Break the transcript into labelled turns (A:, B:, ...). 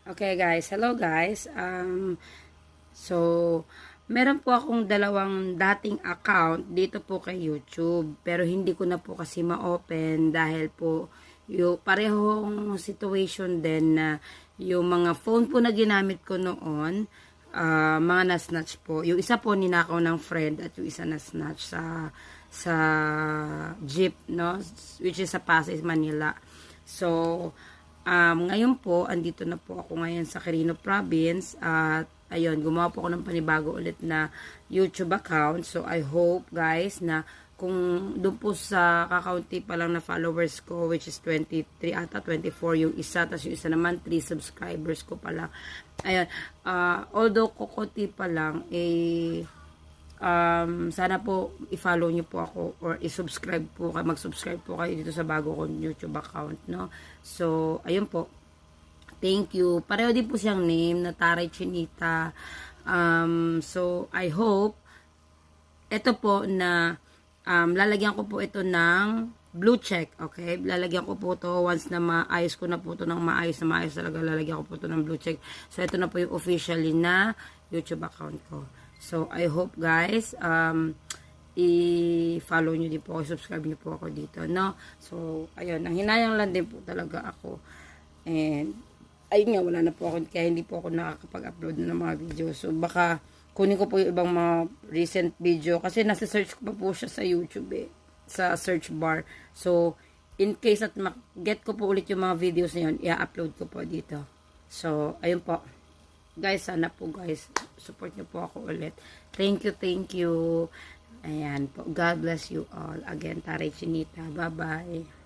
A: Okay guys, hello guys. So, meron po akong dalawang dating account dito po kay YouTube. Pero hindi ko na po kasi ma-open dahil po yung parehong situation din na yung mga phone po na ginamit ko noon, mga na-snatch po. Yung isa po ninakaw ng friend at yung isa na-snatch sa jeep, no? Which is sa Pasay, Manila. So, ngayon po, andito na po ako ngayon sa Quirino Province at ayun, gumawa po ako ng panibago ulit na YouTube account. So, I hope guys na kung doon po sa kakaunti pa lang na followers ko, which is 23 ata, 24 yung isa, tapos yung isa naman 3 subscribers ko pa lang. Ayun, although kukunti pa lang, sana po i-follow nyo po ako or i-subscribe po kayo, mag-subscribe po kayo dito sa bago kong YouTube account, no? So, ayun po. Thank you. Pareho din po siyang name na Taray Chinita. So, I hope ito po na lalagyan ko po ito ng blue check, okay? Lalagyan ko po to once na maayos ko na po to ng maayos talaga, lalagyan ko po to ng blue check. So, ito na po yung officially na YouTube account ko. So, I hope guys, i-follow nyo din po ako, subscribe nyo po ako dito, no? So, ayun, ang hinayang lang din po talaga ako. And, ayun nga, wala na po ako, kaya hindi po ako nakakapag-upload ng mga video. So, baka kunin ko po yung ibang mga recent video, kasi nasa search ko pa po siya sa YouTube sa search bar. So, in case at get ko po ulit yung mga videos na yun, i-upload ko po dito. So, ayun po. Guys, sana po guys, support nyo po ako ulit. Thank you. Ayan po. God bless you all. Again, Taray Chinita. Bye-bye.